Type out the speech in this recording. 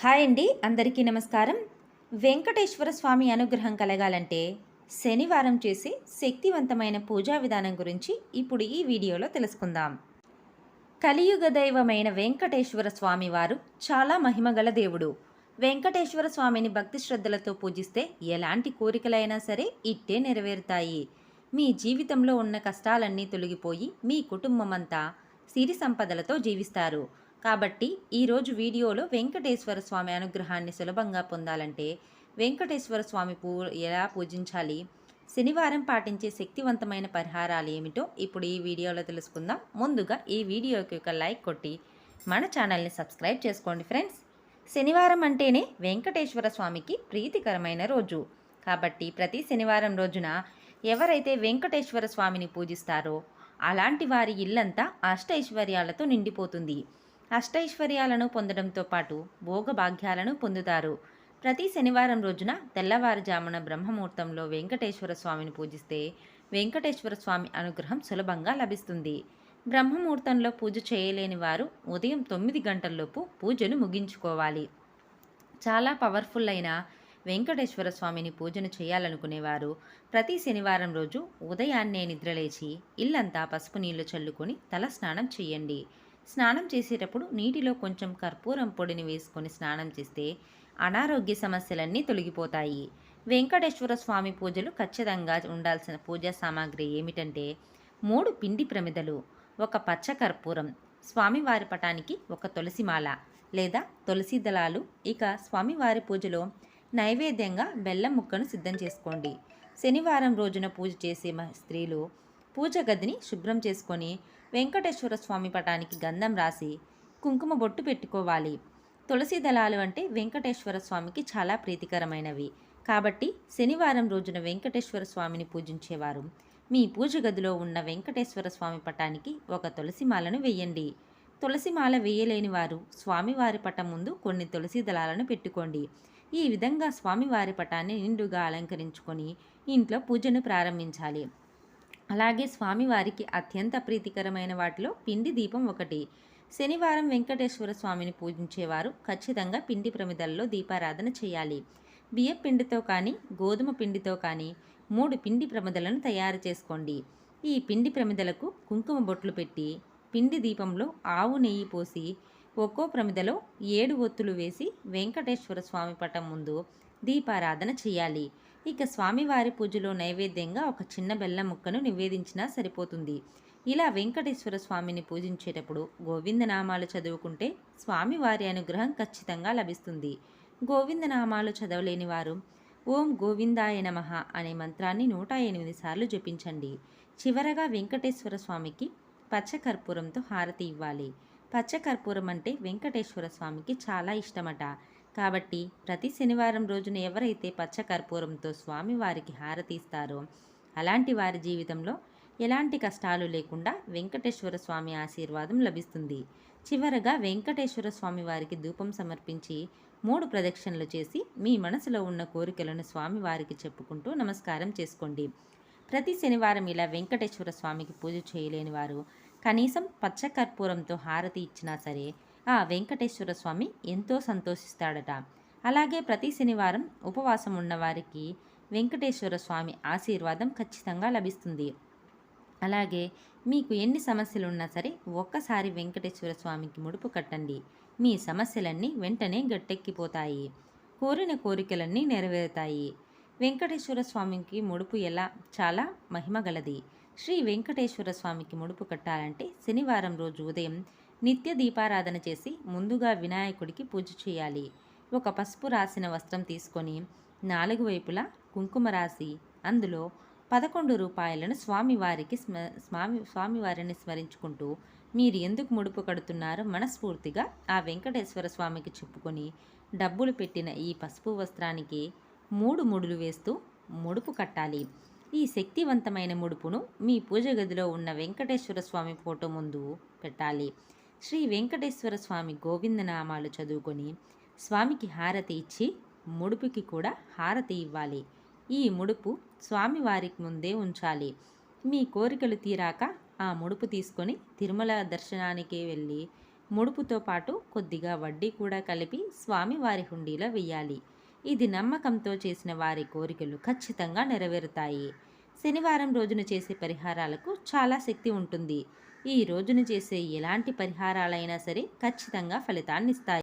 Hi అండి, అందరికీ నమస్కారం. వెంకటేశ్వర స్వామి అనుగ్రహం కలగాలంటే శనివారం చేసే శక్తివంతమైన పూజా విధానం గురించి ఇప్పుడు ఈ వీడియోలో తెలుసుకుందాం. కలియుగ దైవమైన వెంకటేశ్వర స్వామి వారు చాలా మహిమగల దేవుడు. వెంకటేశ్వర స్వామిని భక్తి శ్రద్ధలతో పూజిస్తే ఎలాంటి కోరికలైనా సరే ఇట్టే నెరవేరుతాయి. మీ జీవితంలో ఉన్న కష్టాలన్నీ తొలగిపోయి మీ కుటుంబమంతా సిరి సంపదలతో జీవిస్తారు. కాబట్టి ఈరోజు వీడియోలో వెంకటేశ్వర స్వామి అనుగ్రహాన్ని సులభంగా పొందాలంటే వెంకటేశ్వర స్వామి ఎలా పూజించాలి, శనివారం పాటించే శక్తివంతమైన పరిహారాలు ఏమిటో ఇప్పుడు ఈ వీడియోలో తెలుసుకుందాం. ముందుగా ఈ వీడియోకి ఒక లైక్ కొట్టి మన ఛానల్ని సబ్స్క్రైబ్ చేసుకోండి ఫ్రెండ్స్. శనివారం అంటేనే వెంకటేశ్వర స్వామికి ప్రీతికరమైన రోజు. కాబట్టి ప్రతి శనివారం రోజున ఎవరైతే వెంకటేశ్వర స్వామిని పూజిస్తారో అలాంటి వారి ఇల్లంతా అష్టైశ్వర్యాలతో నిండిపోతుంది. అష్టైశ్వర్యాలను పొందడంతో పాటు భోగభాగ్యాలను పొందుతారు. ప్రతి శనివారం రోజున తెల్లవారుజామున బ్రహ్మముహూర్తంలో వెంకటేశ్వర స్వామిని పూజిస్తే వెంకటేశ్వర స్వామి అనుగ్రహం సులభంగా లభిస్తుంది. బ్రహ్మముహూర్తంలో పూజ చేయలేని వారు ఉదయం 9 గంటల్లోపు పూజను ముగించుకోవాలి. చాలా పవర్ఫుల్ అయిన వెంకటేశ్వర స్వామిని పూజను చేయాలనుకునేవారు ప్రతి శనివారం రోజు ఉదయాన్నే నిద్రలేచి ఇల్లంతా పసుపు నీళ్లు చల్లుకొని తల స్నానం చేయండి. స్నానం చేసేటప్పుడు నీటిలో కొంచెం కర్పూరం పొడిని వేసుకొని స్నానం చేస్తే అనారోగ్య సమస్యలన్నీ తొలగిపోతాయి. వెంకటేశ్వర స్వామి పూజలు ఖచ్చితంగా ఉండాల్సిన పూజా సామాగ్రి ఏమిటంటే 3 పిండి ప్రమిదలు, ఒక పచ్చ కర్పూరం, స్వామివారి పటానికి ఒక తులసిమాల లేదా తులసి దళాలు. ఇక స్వామివారి పూజలో నైవేద్యంగా బెల్లం ముక్కను సిద్ధం చేసుకోండి. శనివారం రోజున పూజ చేసే స్త్రీలు పూజ గదిని శుభ్రం చేసుకొని వెంకటేశ్వర స్వామి పటానికి గంధం రాసి కుంకుమ బొట్టు పెట్టుకోవాలి. తులసి దళాలు అంటే వెంకటేశ్వర స్వామికి చాలా ప్రీతికరమైనవి. కాబట్టి శనివారం రోజున వెంకటేశ్వర స్వామిని పూజించేవారు మీ పూజ గదిలో ఉన్న వెంకటేశ్వర స్వామి పటానికి ఒక తులసిమాలను వేయండి. తులసిమాల వేయలేని వారు స్వామివారి పటం ముందు కొన్ని తులసి దళాలను పెట్టుకోండి. ఈ విధంగా స్వామివారి పటాన్ని నిండుగా అలంకరించుకొని ఇంట్లో పూజను ప్రారంభించాలి. అలాగే స్వామివారికి అత్యంత ప్రీతికరమైన వాటిలో పిండి దీపం ఒకటి. శనివారం వెంకటేశ్వర స్వామిని పూజించేవారు ఖచ్చితంగా పిండి ప్రమిదల్లో దీపారాధన చేయాలి. బియ్యం పిండితో కానీ గోధుమ పిండితో కానీ 3 పిండి ప్రమిదలను తయారు చేసుకోండి. ఈ పిండి ప్రమిదలకు కుంకుమ బొట్లు పెట్టి పిండి దీపంలో ఆవు నెయ్యి పోసి ఒక్కో ప్రమిదలో 7 ఒత్తులు వేసి వెంకటేశ్వర స్వామి పటం ముందు దీపారాధన చేయాలి. ఇక స్వామివారి పూజలో నైవేద్యంగా ఒక చిన్న బెల్లం ముక్కను నివేదించినా సరిపోతుంది. ఇలా వెంకటేశ్వర స్వామిని పూజించేటప్పుడు గోవిందనామాలు చదువుకుంటే స్వామివారి అనుగ్రహం ఖచ్చితంగా లభిస్తుంది. గోవిందనామాలు చదవలేని వారు ఓం గోవిందాయ నమః అనే మంత్రాన్ని 108 సార్లు జపించండి. చివరగా వెంకటేశ్వర స్వామికి పచ్చకర్పూరంతో హారతి ఇవ్వాలి. పచ్చకర్పూరం అంటే వెంకటేశ్వర స్వామికి చాలా ఇష్టమట. కాబట్టి ప్రతి శనివారం రోజున ఎవరైతే పచ్చకర్పూరంతో స్వామివారికి హారతి ఇస్తారో అలాంటి వారి జీవితంలో ఎలాంటి కష్టాలు లేకుండా వెంకటేశ్వర స్వామి ఆశీర్వాదం లభిస్తుంది. చివరగా వెంకటేశ్వర స్వామి వారికి ధూపం సమర్పించి 3 ప్రదక్షిణలు చేసి మీ మనసులో ఉన్న కోరికలను స్వామివారికి చెప్పుకుంటూ నమస్కారం చేసుకోండి. ప్రతి శనివారం ఇలా వెంకటేశ్వర స్వామికి పూజ చేయలేని వారు కనీసం పచ్చకర్పూరంతో హారతి ఇచ్చినా సరే ఆ వెంకటేశ్వర స్వామి ఎంతో సంతోషిస్తాడట. అలాగే ప్రతి శనివారం ఉపవాసం ఉన్నవారికి వెంకటేశ్వర స్వామి ఆశీర్వాదం ఖచ్చితంగా లభిస్తుంది. అలాగే మీకు ఎన్ని సమస్యలు ఉన్నా సరే ఒక్కసారి వెంకటేశ్వర స్వామికి ముడుపు కట్టండి. మీ సమస్యలన్నీ వెంటనే గట్టెక్కిపోతాయి. కోరిన కోరికలన్నీ నెరవేరుతాయి. వెంకటేశ్వర స్వామికి ముడుపు చాలా మహిమగలది. శ్రీ వెంకటేశ్వర స్వామికి ముడుపు కట్టాలంటే శనివారం రోజు ఉదయం నిత్య దీపారాధన చేసి ముందుగా వినాయకుడికి పూజ చేయాలి. ఒక పసుపు రాసిన వస్త్రం తీసుకొని 4 వైపులా కుంకుమ రాసి అందులో 11 రూపాయలను స్వామివారిని స్మరించుకుంటూ మీరు ఎందుకు ముడుపు కడుతున్నారో మనస్ఫూర్తిగా ఆ వెంకటేశ్వర స్వామికి చెప్పుకొని డబ్బులు పెట్టిన ఈ పసుపు వస్త్రానికి 3 ముడులు వేస్తూ ముడుపు కట్టాలి. ఈ శక్తివంతమైన ముడుపును మీ పూజ గదిలో ఉన్న వెంకటేశ్వర స్వామి ఫోటో ముందు పెట్టాలి. శ్రీ వెంకటేశ్వర స్వామి గోవిందనామాలు చదువుకొని స్వామికి హారతి ఇచ్చి ముడుపుకి కూడా హారతి ఇవ్వాలి. ఈ ముడుపు స్వామివారికి ముందే ఉంచాలి. మీ కోరికలు తీరాక ఆ ముడుపు తీసుకొని తిరుమల దర్శనానికి వెళ్ళి ముడుపుతో పాటు కొద్దిగా వడ్డీ కూడా కలిపి స్వామివారి హుండీలో వెయ్యాలి. ఇది నమ్మకంతో చేసిన వారి కోరికలు ఖచ్చితంగా నెరవేరుతాయి. శనివారం రోజున చేసే పరిహారాలకు చాలా శక్తి ఉంటుంది. ఈ రోజున చేసే ఎలాంటి పరిహారాలైనా సరే ఖచ్చితంగా ఫలితాన్నిస్తాయి.